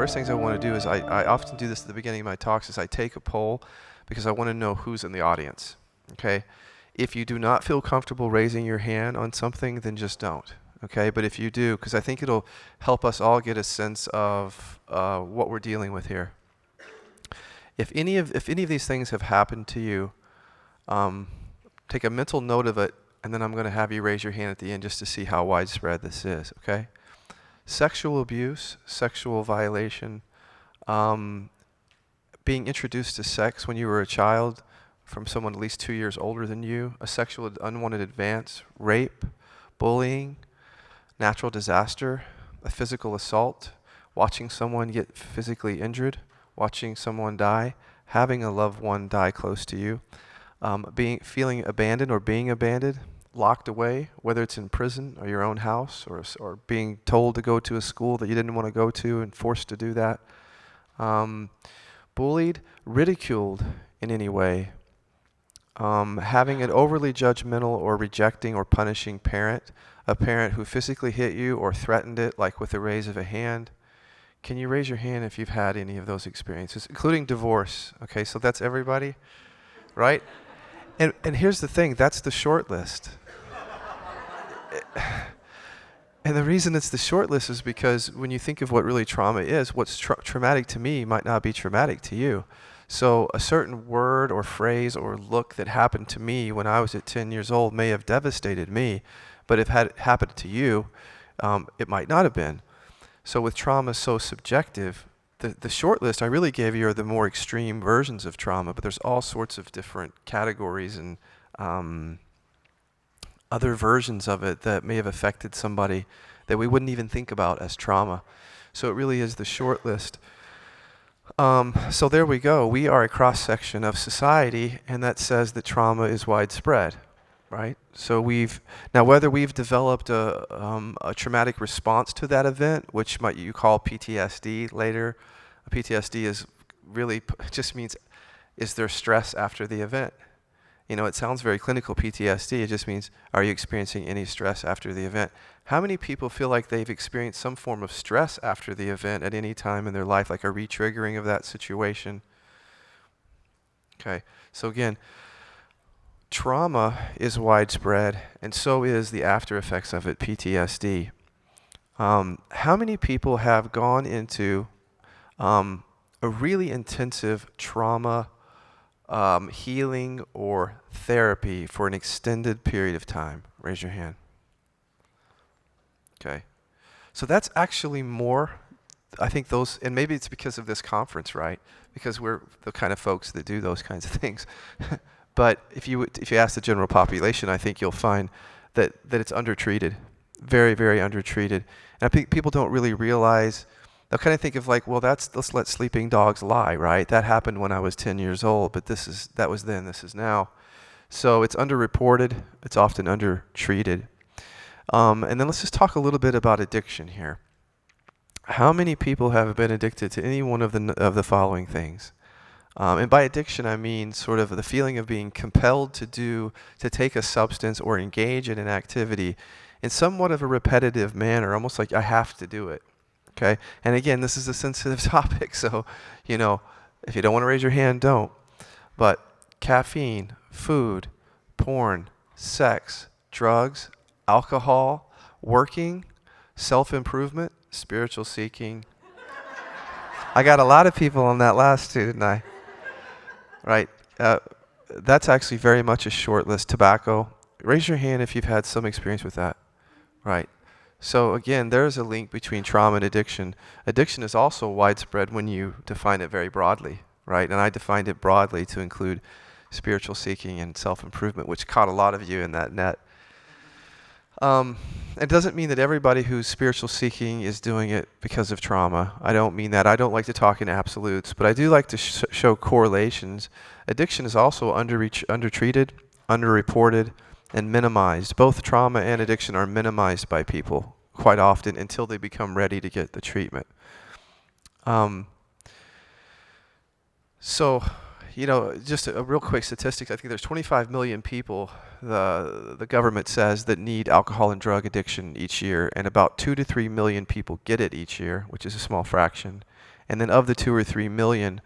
first things I want to do is I often do this at the beginning of my talks is I take a poll because I want to know who's in the audience. Okay? If you do not feel comfortable raising your hand on something, then just don't. Okay? But if you do, because I think it'll help us all get a sense of what we're dealing with here. If any of these things have happened to you, take a mental note of it, and then I'm going to have you raise your hand at the end just to see how widespread this is. Okay? Sexual abuse, sexual violation, being introduced to sex when you were a child from someone at least 2 years older than you, a sexual unwanted advance, rape, bullying, natural disaster, a physical assault, watching someone get physically injured, watching someone die, having a loved one die close to you, feeling abandoned or being abandoned, locked away, whether it's in prison or your own house, or being told to go to a school that you didn't want to go to and forced to do that, bullied, ridiculed in any way, having an overly judgmental or rejecting or punishing parent, a parent who physically hit you or threatened it, like with a raise of a hand. Can you raise your hand if you've had any of those experiences, including divorce? Okay, so that's everybody, right? And here's the thing, that's the short list. And the reason it's the short list is because when you think of what really trauma is, what's traumatic to me might not be traumatic to you. So a certain word or phrase or look that happened to me when I was at 10 years old may have devastated me, but if had it happened to you, it might not have been. So with trauma so subjective, the short list I really gave you are the more extreme versions of trauma, but there's all sorts of different categories and other versions of it that may have affected somebody that we wouldn't even think about as trauma. So it really is the short list. So there we go. We are a cross-section of society, and that says that trauma is widespread, right? So whether we've developed a traumatic response to that event, which might you call PTSD later. PTSD is really just means, is there stress after the event? You know, it sounds very clinical, PTSD. It just means, are you experiencing any stress after the event? How many people feel like they've experienced some form of stress after the event at any time in their life, like a re-triggering of that situation? Okay, so again, trauma is widespread, and so is the after effects of it, PTSD. How many people have gone into a really intensive trauma healing or therapy for an extended period of time? Raise your hand. Okay. So that's actually more, I think those, and maybe it's because of this conference, right? Because we're the kind of folks that do those kinds of things. But if you ask the general population, I think you'll find that it's undertreated, very, very undertreated. And I think people don't really realize. They'll kind of think of like, well, let's let sleeping dogs lie, right? That happened when I was 10 years old, but that was then, this is now. So it's underreported, it's often undertreated. And then let's just talk a little bit about addiction here. How many people have been addicted to any one of the following things? And by addiction, I mean sort of the feeling of being compelled to take a substance or engage in an activity in somewhat of a repetitive manner, almost like I have to do it. Okay, and again, this is a sensitive topic, so, you know, if you don't want to raise your hand, don't. But caffeine, food, porn, sex, drugs, alcohol, working, self-improvement, spiritual seeking. I got a lot of people on that last two, didn't I? Right, that's actually very much a short list. Tobacco, raise your hand if you've had some experience with that. Right. So again, there's a link between trauma and addiction. Addiction is also widespread when you define it very broadly, right? And I defined it broadly to include spiritual seeking and self-improvement, which caught a lot of you in that net. It doesn't mean that everybody who's spiritual seeking is doing it because of trauma. I don't mean that. I don't like to talk in absolutes, but I do like to show correlations. Addiction is also undertreated, underreported, and minimized. Both trauma and addiction are minimized by people quite often until they become ready to get the treatment. So, you know, just a real quick statistic. I think there's 25 million people, the government says, that need alcohol and drug addiction each year, and about 2 to 3 million people get it each year, which is a small fraction. And then of the 2 or 3 million,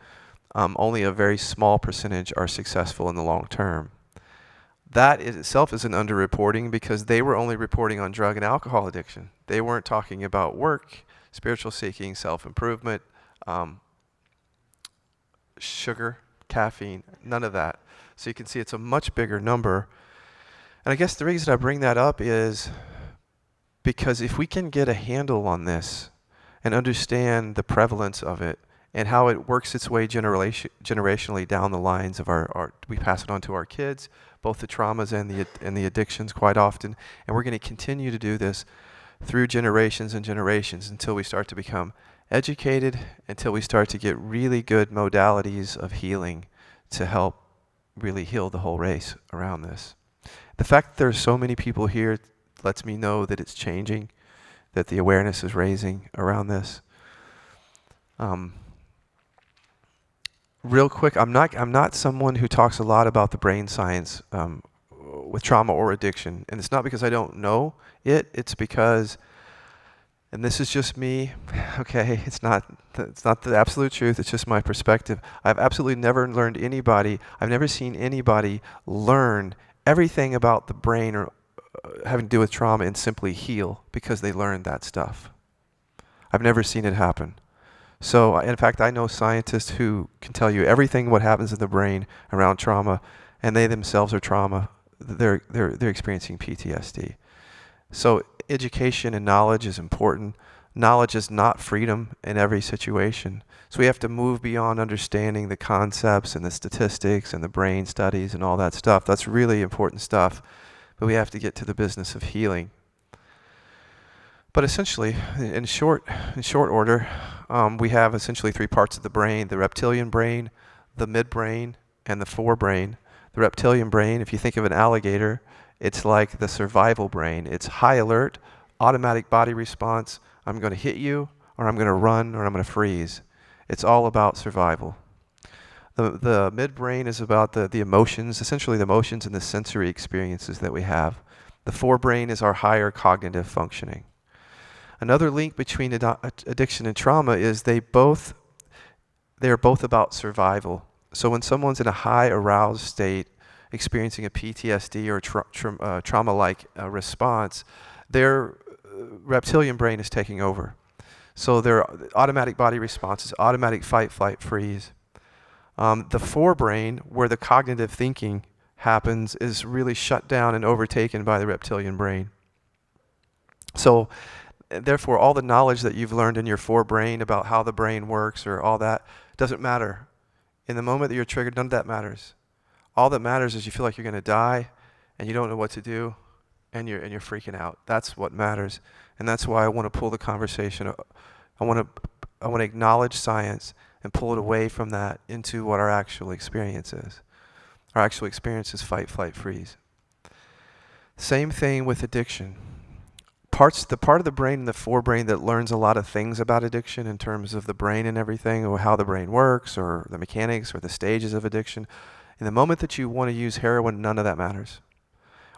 only a very small percentage are successful in the long term. That in itself is an underreporting because they were only reporting on drug and alcohol addiction. They weren't talking about work, spiritual seeking, self-improvement, sugar, caffeine, none of that. So you can see it's a much bigger number. And I guess the reason I bring that up is because if we can get a handle on this and understand the prevalence of it and how it works its way generationally down the lines of we pass it on to our kids, both the traumas and the addictions quite often, and we're going to continue to do this through generations and generations until we start to become educated, until we start to get really good modalities of healing to help really heal the whole race around this. The fact that there's so many people here lets me know that it's changing, that the awareness is raising around this. Real quick, I'm not someone who talks a lot about the brain science with trauma or addiction, and it's not because I don't know it. It's because, and this is just me, okay? It's not the absolute truth. It's just my perspective. I've absolutely never I've never seen anybody learn everything about the brain or having to do with trauma and simply heal because they learned that stuff. I've never seen it happen. So, in fact, I know scientists who can tell you everything what happens in the brain around trauma, and they themselves are trauma. They're experiencing PTSD. So, education and knowledge is important. Knowledge is not freedom in every situation. So we have to move beyond understanding the concepts and the statistics and the brain studies and all that stuff. That's really important stuff. But we have to get to the business of healing. But essentially, in short order, we have essentially 3 parts of the brain: the reptilian brain, the midbrain, and the forebrain. The reptilian brain, if you think of an alligator, it's like the survival brain. It's high alert, automatic body response. I'm going to hit you, or I'm going to run, or I'm going to freeze. It's all about survival. The midbrain is about the emotions, essentially the emotions and the sensory experiences that we have. The forebrain is our higher cognitive functioning. Another link between addiction and trauma is they are both about survival. So when someone's in a high aroused state, experiencing a PTSD or trauma-like response, their reptilian brain is taking over. So their automatic body response is automatic fight, flight, freeze. The forebrain, where the cognitive thinking happens, is really shut down and overtaken by the reptilian brain. So therefore, all the knowledge that you've learned in your forebrain about how the brain works or all that doesn't matter. In the moment that you're triggered, none of that matters. All that matters is you feel like you're going to die and you don't know what to do and you're freaking out. That's what matters. And that's why I want to pull the conversation. I want to acknowledge science and pull it away from that into what our actual experience is. Our actual experience is fight, flight, freeze. Same thing with addiction. The part of the brain in the forebrain that learns a lot of things about addiction in terms of the brain and everything, or how the brain works, or the mechanics, or the stages of addiction. In the moment that you want to use heroin, none of that matters.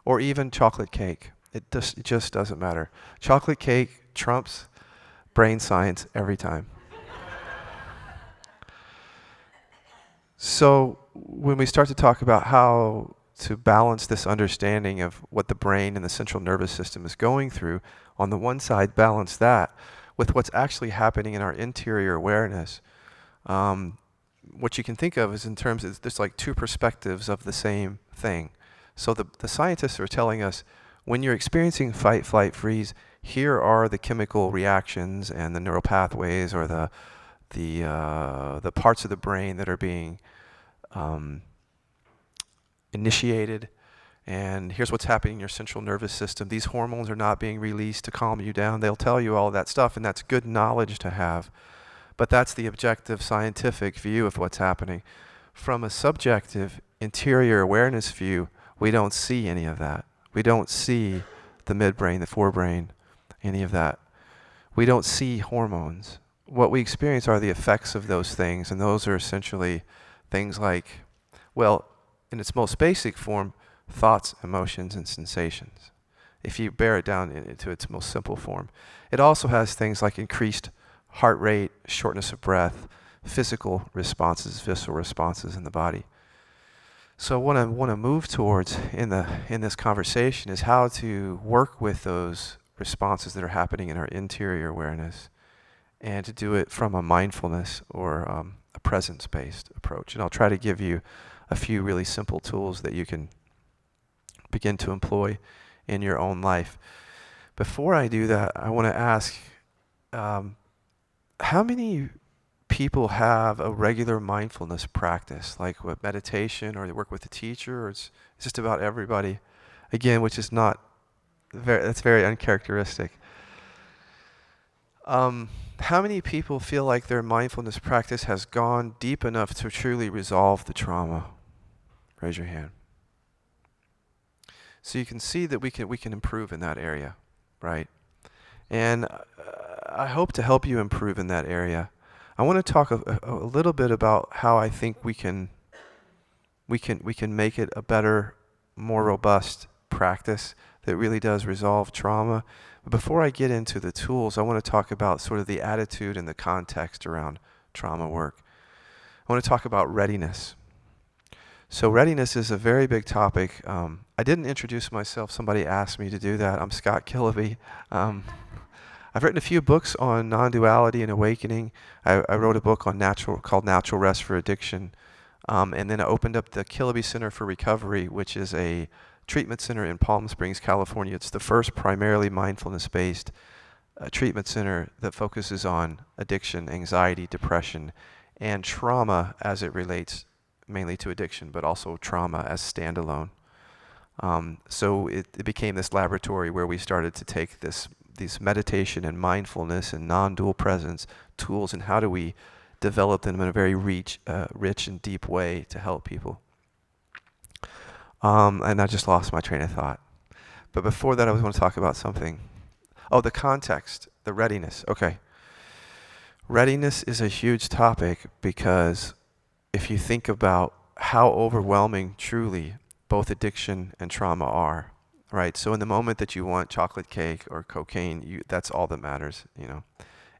Or even chocolate cake. It just doesn't matter. Chocolate cake trumps brain science every time. So when we start to talk about how to balance this understanding of what the brain and the central nervous system is going through, on the one side, balance that with what's actually happening in our interior awareness. What you can think of is in terms of there's like 2 perspectives of the same thing. So the scientists are telling us when you're experiencing fight, flight, freeze, here are the chemical reactions and the neural pathways or the parts of the brain that are being initiated, and here's what's happening in your central nervous system. These hormones are not being released to calm you down. They'll tell you all that stuff, and that's good knowledge to have. But that's the objective scientific view of what's happening. From a subjective interior awareness view, we don't see any of that. We don't see the midbrain, the forebrain, any of that. We don't see hormones. What we experience are the effects of those things, and those are essentially things like, well, in its most basic form, thoughts, emotions, and sensations. If you bear it down into its most simple form. It also has things like increased heart rate, shortness of breath, physical responses, visceral responses in the body. So what I want to move towards in this conversation is how to work with those responses that are happening in our interior awareness, and to do it from a mindfulness or a presence-based approach. And I'll try to give you a few really simple tools that you can begin to employ in your own life. Before I do that, I want to ask, how many people have a regular mindfulness practice, like with meditation, or they work with a teacher, or it's just about everybody? Again, which is not that's very uncharacteristic. How many people feel like their mindfulness practice has gone deep enough to truly resolve the trauma? Raise your hand. So you can see that we can improve in that area, right? And I hope to help you improve in that area. I want to talk a little bit about how I think we can make it a better, more robust practice that really does resolve trauma. But before I get into the tools, I want to talk about sort of the attitude and the context around trauma work. I want to talk about readiness. So readiness is a very big topic. I didn't introduce myself. Somebody asked me to do that. I'm Scott Kiloby. I've written a few books on non-duality and awakening. I wrote a book called Natural Rest for Addiction. And then I opened up the Kiloby Center for Recovery, which is a treatment center in Palm Springs, California. It's the first primarily mindfulness-based treatment center that focuses on addiction, anxiety, depression, and trauma as it relates mainly to addiction, but also trauma as standalone. So it became this laboratory where we started to take these meditation and mindfulness and non-dual presence tools, and how do we develop them in a very rich and deep way to help people. And I just lost my train of thought. But before that, I was going to talk about something. Oh, the context, the readiness. Okay. Readiness is a huge topic, because if you think about how overwhelming truly both addiction and trauma are, right? So in the moment that you want chocolate cake or cocaine, that's all that matters, you know.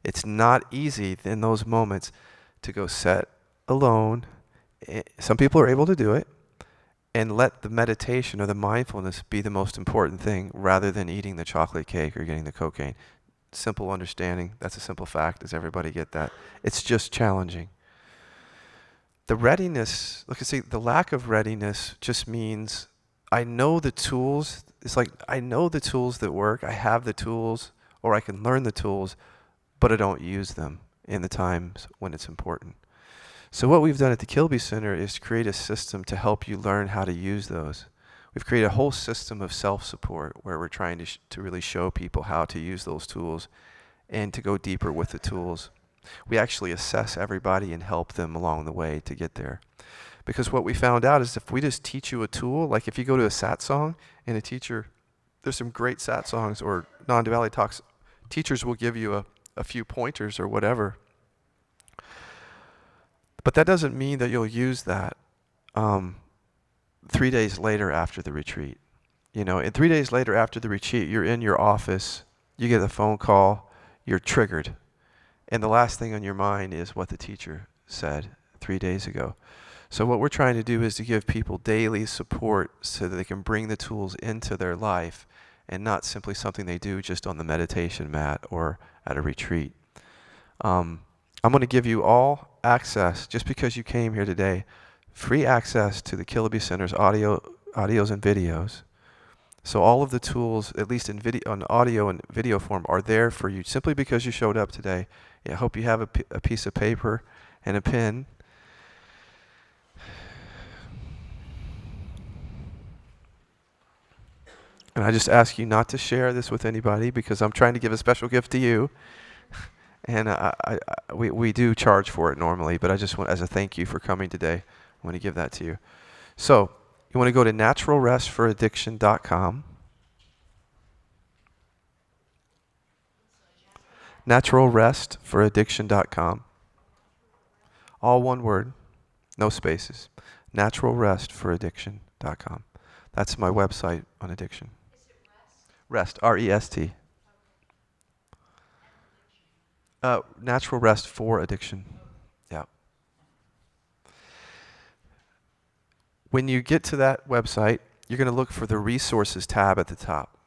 It's not easy in those moments to go sit alone. Some people are able to do it, and let the meditation or the mindfulness be the most important thing, rather than eating the chocolate cake or getting the cocaine. Simple understanding. That's a simple fact. Does everybody get that? It's just challenging. The readiness, the lack of readiness just means I know the tools. It's like I know the tools that work. I have the tools, or I can learn the tools, but I don't use them in the times when it's important. So what we've done at the Kiloby Center is create a system to help you learn how to use those. We've created a whole system of self-support where we're trying to really show people how to use those tools and to go deeper with the tools. We actually assess everybody and help them along the way to get there. Because what we found out is if we just teach you a tool, like if you go to a satsang and a teacher, there's some great satsangs or non-duality talks, teachers will give you a few pointers or whatever. But that doesn't mean that you'll use that 3 days later after the retreat. You know, and 3 days later after the retreat, you're in your office, you get a phone call, you're triggered. And the last thing on your mind is what the teacher said 3 days ago. So what we're trying to do is to give people daily support so that they can bring the tools into their life, and not simply something they do just on the meditation mat or at a retreat. I'm going to give you all access, just because you came here today, free access to the Kiloby Center's audios and videos. So all of the tools, at least in audio and video form, are there for you simply because you showed up today. I hope you have a piece of paper and a pen. And I just ask you not to share this with anybody, because I'm trying to give a special gift to you. And we do charge for it normally, but I just want, as a thank you for coming today, I want to give that to you. So you want to go to naturalrestforaddiction.com. Naturalrestforaddiction.com. All one word, no spaces. Naturalrestforaddiction.com. That's my website on addiction. Rest, R-E-S-T. Natural rest for addiction. Yeah. When you get to that website, you're going to look for the resources tab at the top.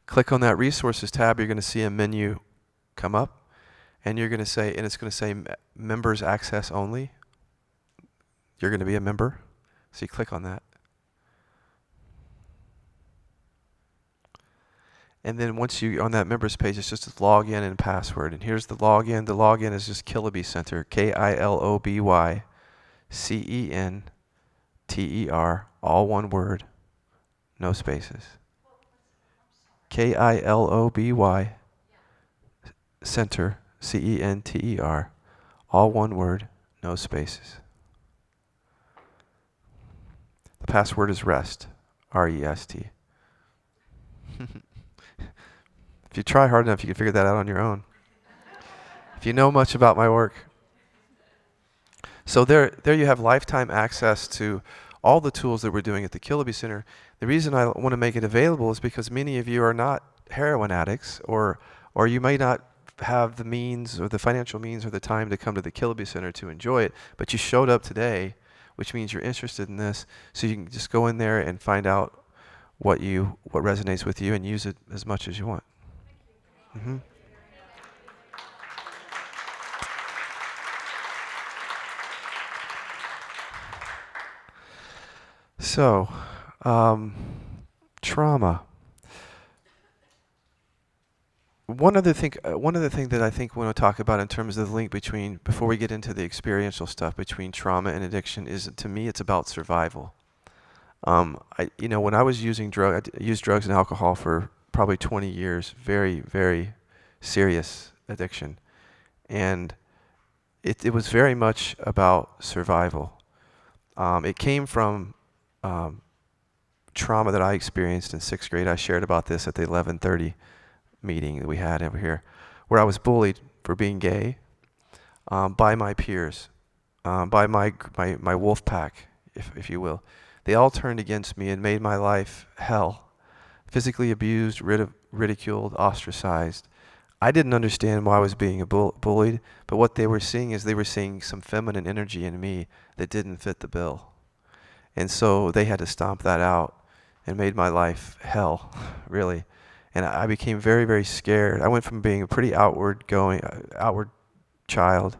Click on that resources tab, you're going to see a menu come up, and you're going to say, and it's going to say members access only. You're going to be a member, so you click on that. And then once you on that members page, it's just a login and password. And here's the login. The login is just Kiloby Center, Kiloby Center, all one word, no spaces. Kiloby Center, Center, all one word, no spaces. The password is REST, REST. If you try hard enough, you can figure that out on your own. If you know much about my work. So there you have lifetime access to all the tools that we're doing at the Kiloby Center. The reason I want to make it available is because many of you are not heroin addicts, or you may not have the means or the financial means or the time to come to the Kiloby Center to enjoy it, but you showed up today, which means you're interested in this, so you can just go in there and find out what resonates with you and use it as much as you want. Mm-hmm. So, trauma. One other thing that I think we want to talk about in terms of the link between, before we get into the experiential stuff, between trauma and addiction is, to me, it's about survival. When I was using I used drugs and alcohol for probably 20 years, very, very serious addiction. And it was very much about survival. It came from trauma that I experienced in 6th grade. I shared about this at the 11:30 meeting that we had over here, where I was bullied for being gay by my peers, by my wolf pack, if you will. They all turned against me and made my life hell. Physically abused, ridiculed, ostracized. I didn't understand why I was being bullied, but what they were seeing is they were seeing some feminine energy in me that didn't fit the bill. And so they had to stomp that out and made my life hell, really. And I became very, very scared. I went from being a pretty outward child,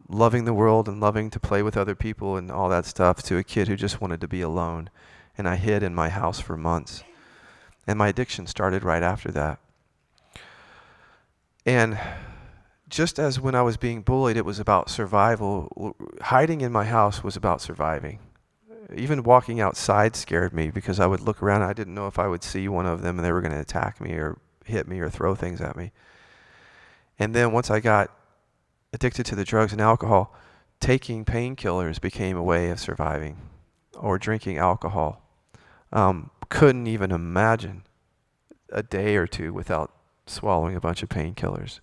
loving the world and loving to play with other people and all that stuff, to a kid who just wanted to be alone. And I hid in my house for months. And my addiction started right after that. And just as when I was being bullied, it was about survival, hiding in my house was about surviving. Even walking outside scared me because I would look around and I didn't know if I would see one of them and they were going to attack me or hit me or throw things at me. And then once I got addicted to the drugs and alcohol, taking painkillers became a way of surviving, or drinking alcohol. Couldn't even imagine a day or two without swallowing a bunch of painkillers.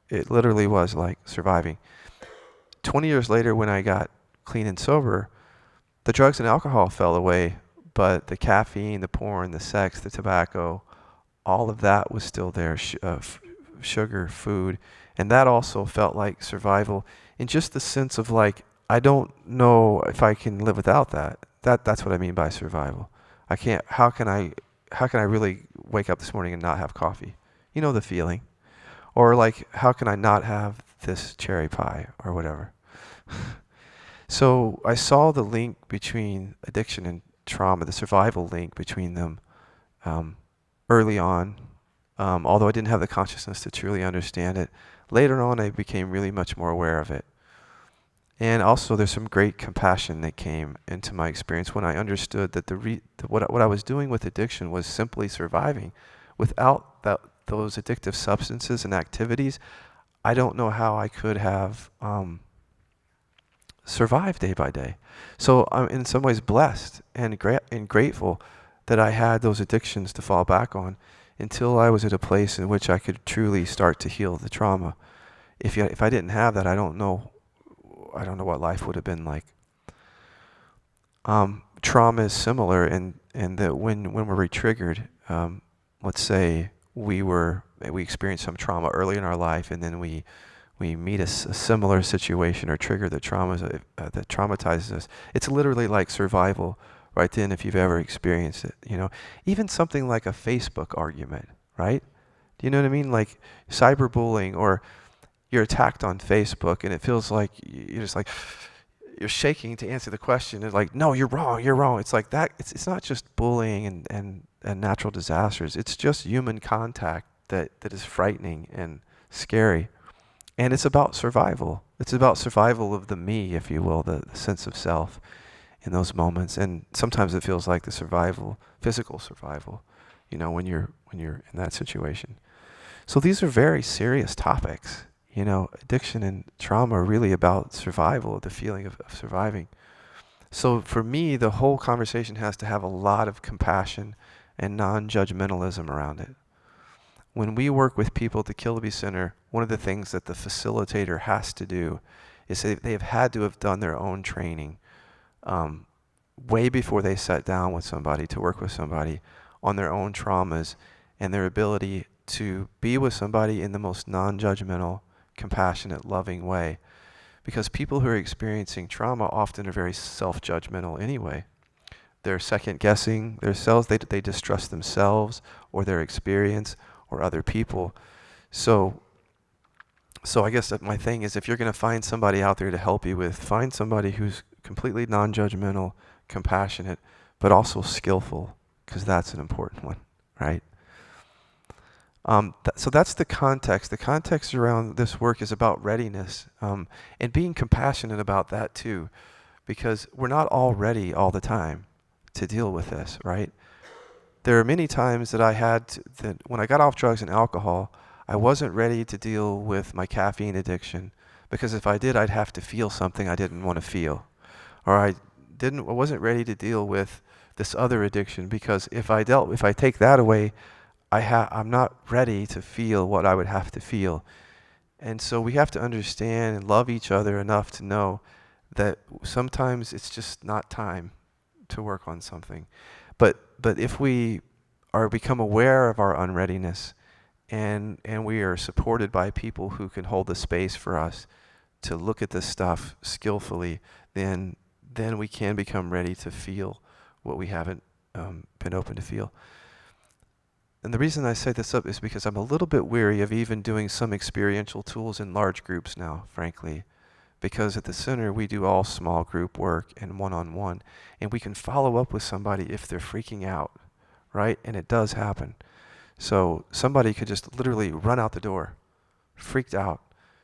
It literally was like surviving. 20 years later, when I got clean and sober, the drugs and alcohol fell away, but the caffeine, the porn, the sex, the tobacco, all of that was still there, sugar, food, and that also felt like survival, in just the sense of like, I don't know if I can live without that. That's what I mean by survival. I can't, how can I really wake up this morning and not have coffee? You know the feeling. Or like, how can I not have this cherry pie or whatever? So I saw the link between addiction and trauma, the survival link between them early on, although I didn't have the consciousness to truly understand it. Later on, I became really much more aware of it. And also, there's some great compassion that came into my experience when I understood that what I was doing with addiction was simply surviving. Without those addictive substances and activities, I don't know how I could have survived day by day. So I'm in some ways blessed and grateful that I had those addictions to fall back on until I was at a place in which I could truly start to heal the trauma. If I didn't have that, I don't know what life would have been like. Trauma is similar, and and that when we're re-triggered, let's say we experienced some trauma early in our life, and then we meet a similar situation or trigger that that traumatizes us. It's literally like survival right then, if you've ever experienced it. Even something like a Facebook argument, right? Do you know what I mean? Like cyberbullying, or you're attacked on Facebook, and it feels like you're just like you're shaking to answer the question. It's like, no, you're wrong, you're wrong. It's like that. It's not just bullying and natural disasters. It's just human contact that is frightening and scary. And it's about survival. It's about survival of the me, if you will, the sense of self in those moments. And sometimes it feels like the physical survival, when you're in that situation. So these are very serious topics. Addiction and trauma are really about survival, the feeling of surviving. So for me, the whole conversation has to have a lot of compassion and non-judgmentalism around it. When we work with people at the Kiloby Center, one of the things that the facilitator has to do is they have had to have done their own training way before they sat down with somebody to work with somebody on their own traumas and their ability to be with somebody in the most non-judgmental, compassionate, loving way. Because people who are experiencing trauma often are very self-judgmental anyway. They're second-guessing themselves. They distrust themselves or their experience or other people. So I guess that my thing is, if you're going to find somebody out there to help you find somebody who's completely non-judgmental, compassionate, but also skillful, because that's an important one, right? So that's the context. The context around this work is about readiness, and being compassionate about that too, because we're not all ready all the time to deal with this, right? There are many times that when I got off drugs and alcohol, I wasn't ready to deal with my caffeine addiction, because if I did, I'd have to feel something I didn't want to feel. Or I wasn't ready to deal with this other addiction, because if I take that away, I'm not ready to feel what I would have to feel. And so we have to understand and love each other enough to know that sometimes it's just not time to work on something. But if we become aware of our unreadiness, and we are supported by people who can hold the space for us to look at this stuff skillfully, then we can become ready to feel what we haven't been open to feel. And the reason I say this up is because I'm a little bit weary of even doing some experiential tools in large groups now, frankly. Because at the center, we do all small group work and one-on-one. And we can follow up with somebody if they're freaking out, right? And it does happen. So somebody could just literally run out the door, freaked out,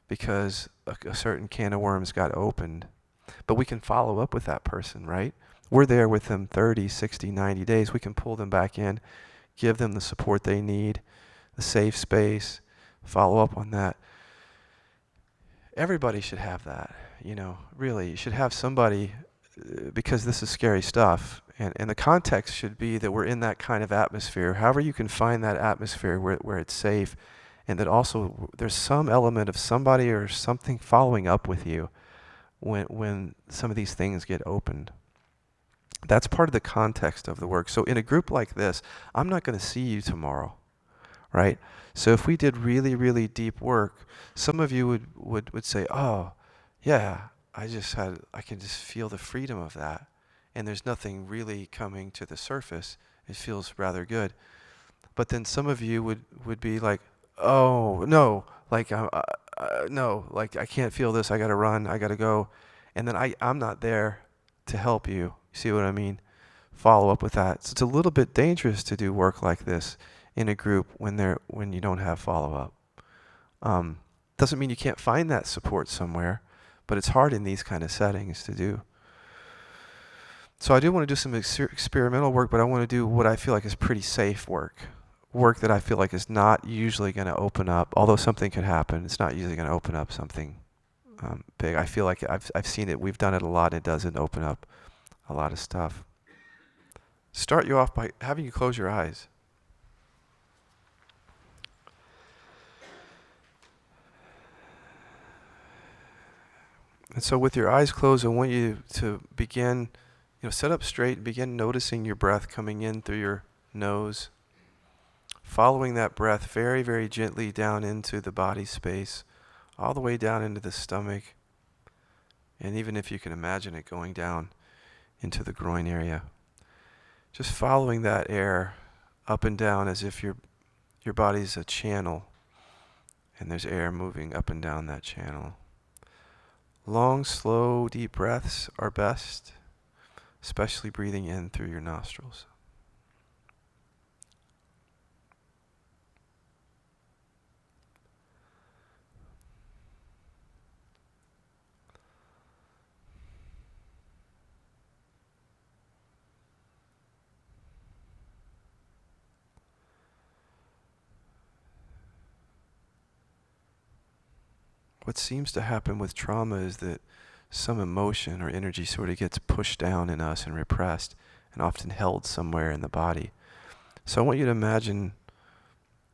because a certain can of worms got opened. But we can follow up with that person, right? We're there with them 30, 60, 90 days. We can pull them back in, give them the support they need, the safe space, follow up on that. Everybody should have that, really. You should have somebody, because this is scary stuff. And the context should be that we're in that kind of atmosphere. However you can find that atmosphere where it's safe, and that also there's some element of somebody or something following up with you when some of these things get opened. That's part of the context of the work. So in a group like this, I'm not going to see you tomorrow, right? So if we did really, really deep work, some of you would say, oh, yeah, I can just feel the freedom of that. And there's nothing really coming to the surface. It feels rather good. But then some of you would be like, oh, no, like, no, like I can't feel this. I got to run. I got to go. And then I'm not there to help you. See what I mean? Follow up with that. So it's a little bit dangerous to do work like this in a group when you don't have follow-up. Doesn't mean you can't find that support somewhere, but it's hard in these kind of settings to do. So I do want to do some experimental work, but I want to do what I feel like is pretty safe work that I feel like is not usually going to open up, although something could happen. It's not usually going to open up something big. I feel like I've seen it. We've done it a lot. It doesn't open up a lot of stuff. Start you off by having you close your eyes. And so with your eyes closed, I want you to begin Sit up straight and begin noticing your breath coming in through your nose. Following that breath very, very gently down into the body space, all the way down into the stomach. And even if you can imagine it going down into the groin area. Just following that air up and down as if your body's a channel and there's air moving up and down that channel. Long, slow, deep breaths are best, especially breathing in through your nostrils. What seems to happen with trauma is that some emotion or energy sort of gets pushed down in us and repressed and often held somewhere in the body. So I want you to imagine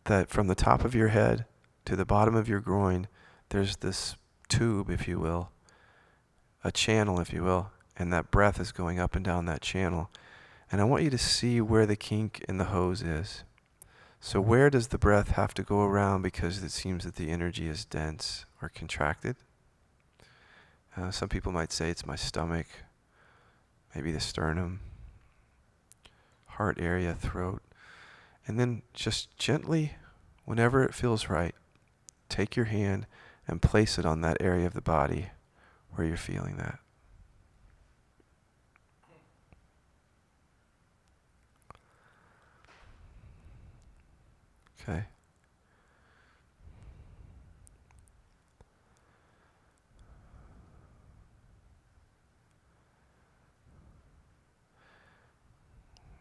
that from the top of your head to the bottom of your groin, there's this tube, if you will, a channel, if you will, and that breath is going up and down that channel. And I want you to see where the kink in the hose is. So where does the breath have to go around because it seems that the energy is dense or contracted? Some people might say it's my stomach, maybe the sternum, heart area, throat. And then just gently, whenever it feels right, take your hand and place it on that area of the body where you're feeling that. Okay.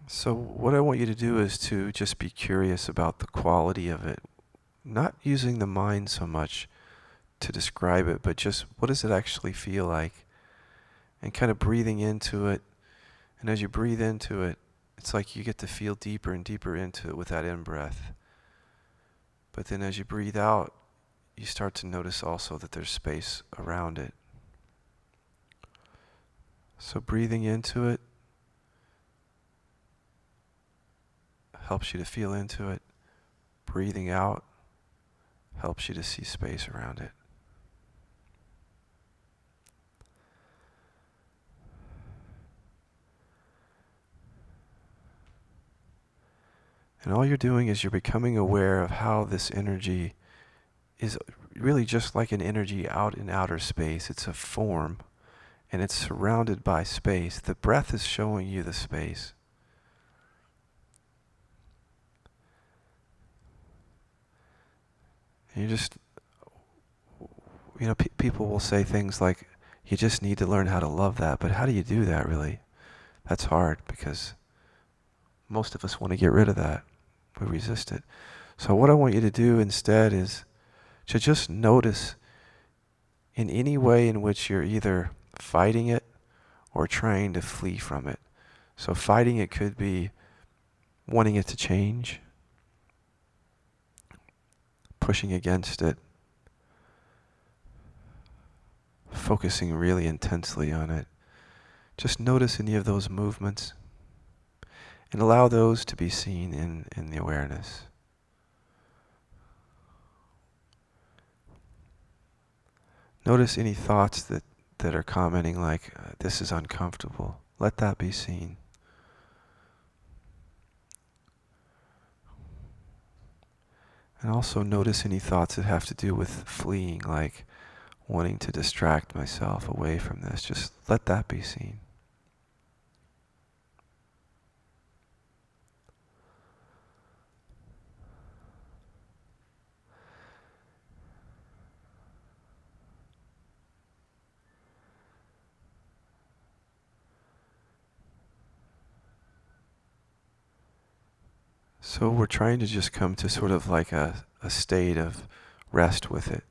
So what I want you to do is to just be curious about the quality of it, not using the mind so much to describe it, but just what does it actually feel like, and kind of breathing into it. And as you breathe into it, it's like you get to feel deeper and deeper into it with that in-breath. But then as you breathe out, you start to notice also that there's space around it. So breathing into it helps you to feel into it. Breathing out helps you to see space around it. And all you're doing is you're becoming aware of how this energy is really just like an energy out in outer space. It's a form, and it's surrounded by space. The breath is showing you the space. And you just, people will say things like, you just need to learn how to love that. But how do you do that, really? That's hard, because most of us want to get rid of that. We resist it. So what I want you to do instead is to just notice in any way in which you're either fighting it or trying to flee from it. So fighting it could be wanting it to change, pushing against it, focusing really intensely on it. Just notice any of those movements and allow those to be seen in the awareness. Notice any thoughts that are commenting like, this is uncomfortable. Let that be seen. And also notice any thoughts that have to do with fleeing, like wanting to distract myself away from this. Just let that be seen. So we're trying to just come to sort of like a state of rest with it.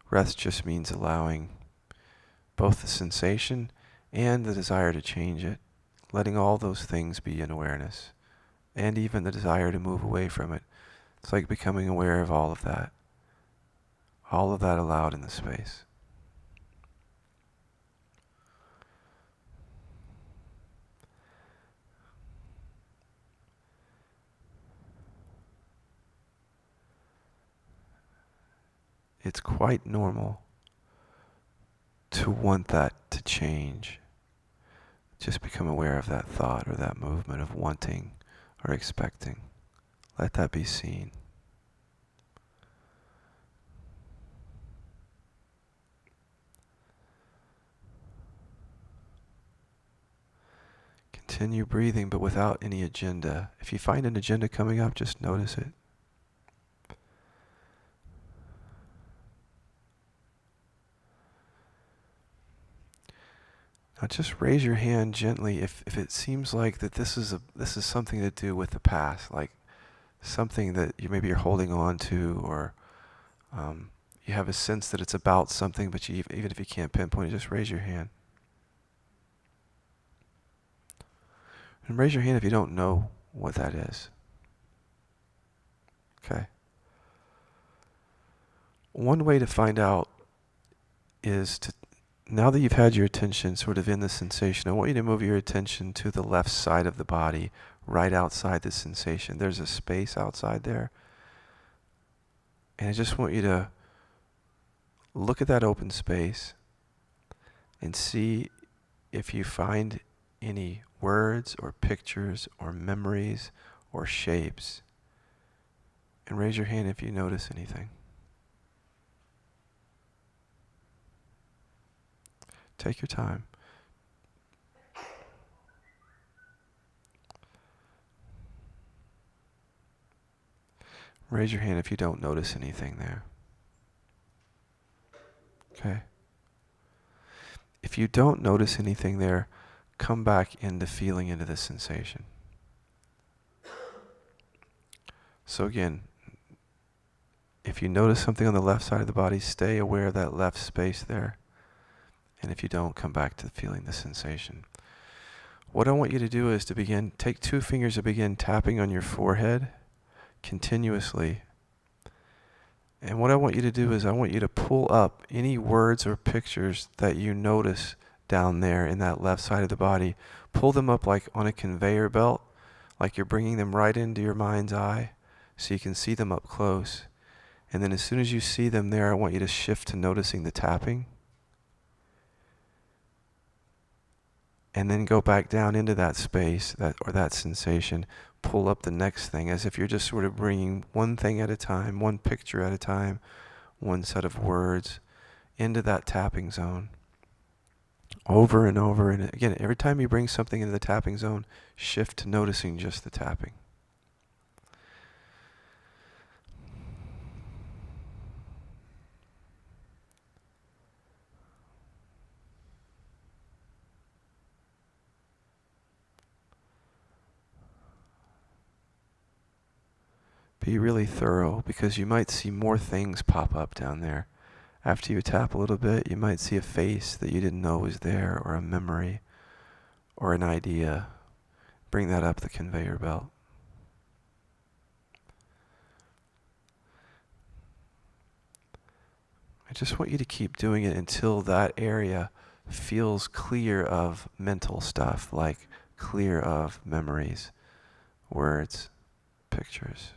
Rest just means allowing both the sensation and the desire to change it, letting all those things be in awareness, and even the desire to move away from it. It's like becoming aware of all of that allowed in the space. it's quite normal to want that to change. Just become aware of that thought or that movement of wanting or expecting. Let that be seen. Continue breathing, but without any agenda. If you find an agenda coming up, just notice it. Now just raise your hand gently if it seems like that this is something to do with the past, like something that maybe you're holding on to, or you have a sense that it's about something, but even if you can't pinpoint it, just raise your hand. And raise your hand if you don't know what that is. Okay. One way to find out is to, now that you've had your attention sort of in the sensation, I want you to move your attention to the left side of the body, right outside the sensation. There's a space outside there. And I just want you to look at that open space and see if you find any words or pictures or memories or shapes. And raise your hand if you notice anything. Take your time. Raise your hand if you don't notice anything there. Okay. If you don't notice anything there, come back into feeling into the sensation. So again, if you notice something on the left side of the body, stay aware of that left space there. And if you don't, come back to feeling the sensation. What I want you to do is to begin, take 2 fingers and begin tapping on your forehead continuously. And what I want you to do is I want you to pull up any words or pictures that you notice down there in that left side of the body. Pull them up like on a conveyor belt, like you're bringing them right into your mind's eye so you can see them up close. And then as soon as you see them there, I want you to shift to noticing the tapping. And then go back down into that space, that sensation. Pull up the next thing, as if you're just sort of bringing one thing at a time, one picture at a time, one set of words into that tapping zone. Over and over. And again, every time you bring something into the tapping zone, shift to noticing just the tapping. Be really thorough, because you might see more things pop up down there. After you tap a little bit, you might see a face that you didn't know was there, or a memory, or an idea. Bring that up the conveyor belt. I just want you to keep doing it until that area feels clear of mental stuff, like clear of memories, words, pictures.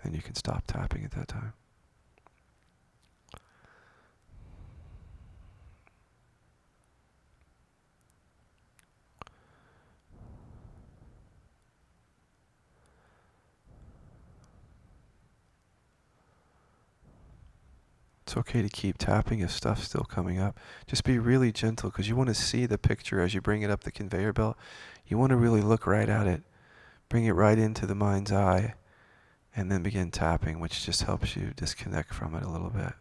And you can stop tapping at that time. It's okay to keep tapping if stuff's still coming up. Just be really gentle, because you want to see the picture as you bring it up the conveyor belt. You want to really look right at it. Bring it right into the mind's eye, and then begin tapping, which just helps you disconnect from it a little bit.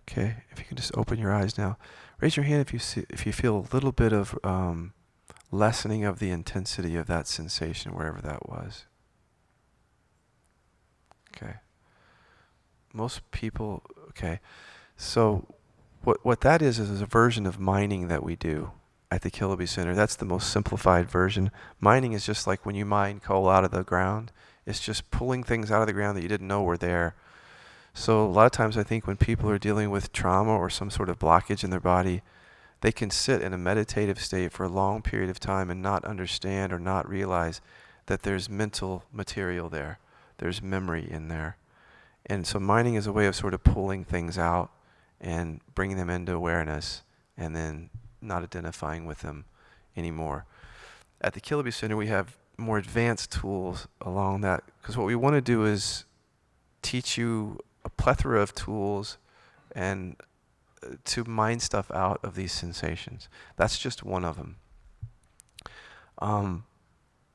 Okay, if you can just open your eyes now. Raise your hand if you feel a little bit of lessening of the intensity of that sensation, wherever that was. Okay. Most people, okay. So what that is a version of mining that we do at the Kiloby Center. That's the most simplified version. Mining is just like when you mine coal out of the ground. It's just pulling things out of the ground that you didn't know were there. So a lot of times I think when people are dealing with trauma or some sort of blockage in their body, they can sit in a meditative state for a long period of time and not understand or not realize that there's mental material there. There's memory in there. And so mining is a way of sort of pulling things out and bringing them into awareness and then not identifying with them anymore. At the Kiloby Center, we have more advanced tools along that, because what we want to do is teach you a plethora of tools and to mine stuff out of these sensations. That's just one of them.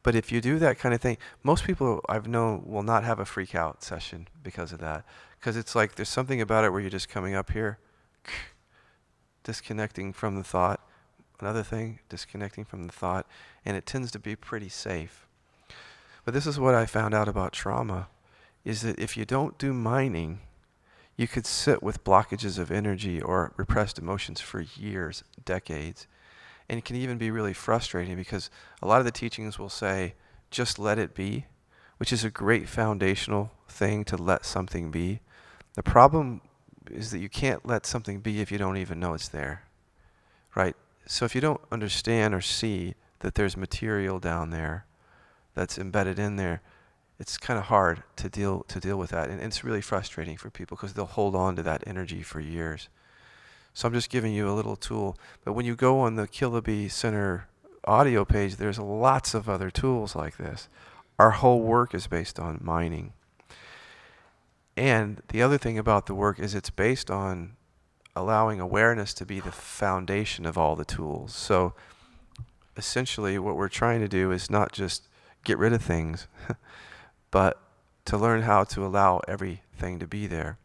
But if you do that kind of thing, most people I've known will not have a freak out session because of that. Because it's like there's something about it where you're just coming up here, disconnecting from the thought. Another thing, disconnecting from the thought. And it tends to be pretty safe. But this is what I found out about trauma, is that if you don't do mining, you could sit with blockages of energy or repressed emotions for years, decades. And it can even be really frustrating because a lot of the teachings will say, just let it be, which is a great foundational thing to let something be. The problem is that you can't let something be if you don't even know it's there, right? So if you don't understand or see that there's material down there that's embedded in there, it's kind of hard to deal with that. And it's really frustrating for people because they'll hold on to that energy for years. So I'm just giving you a little tool. But when you go on the Kiloby Center audio page, there's lots of other tools like this. Our whole work is based on mining. And the other thing about the work is it's based on allowing awareness to be the foundation of all the tools. So essentially what we're trying to do is not just get rid of things, but to learn how to allow everything to be there.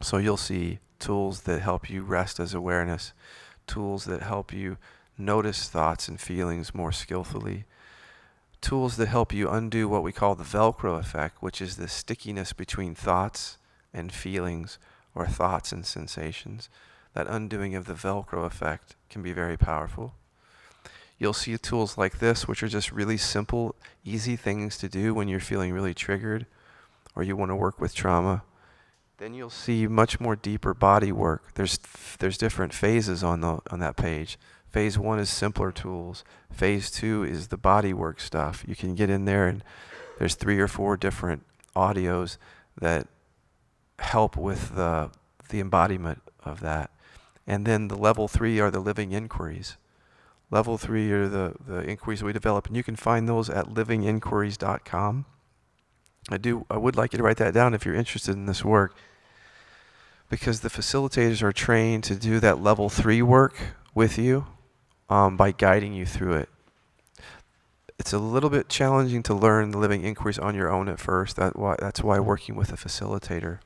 So you'll see tools that help you rest as awareness, tools that help you notice thoughts and feelings more skillfully, tools that help you undo what we call the Velcro effect, which is the stickiness between thoughts and feelings or thoughts and sensations. That undoing of the Velcro effect can be very powerful. You'll see tools like this, which are just really simple, easy things to do when you're feeling really triggered or you want to work with trauma. Then you'll see much more deeper body work. There's different phases on that page. Phase 1 is simpler tools. Phase 2 is the body work stuff. You can get in there and there's 3 or 4 different audios that help with the embodiment of that. And then the level 3 are the living inquiries. Level 3 are the inquiries we develop, and you can find those at livinginquiries.com. I would like you to write that down if you're interested in this work, because the facilitators are trained to do that level 3 work with you by guiding you through it. It's a little bit challenging to learn the living inquiries on your own at first. That's why working with a facilitator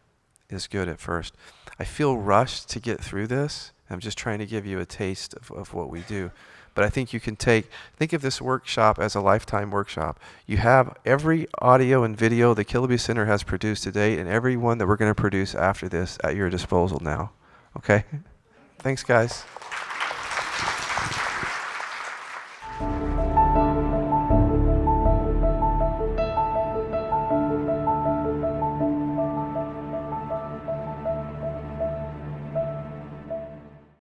is good at first. I feel rushed to get through this. I'm just trying to give you a taste of what we do. But I think you can think of this workshop as a lifetime workshop. You have every audio and video the Kiloby Center has produced to date and every one that we're going to produce after this at your disposal now. Okay? Thanks, guys.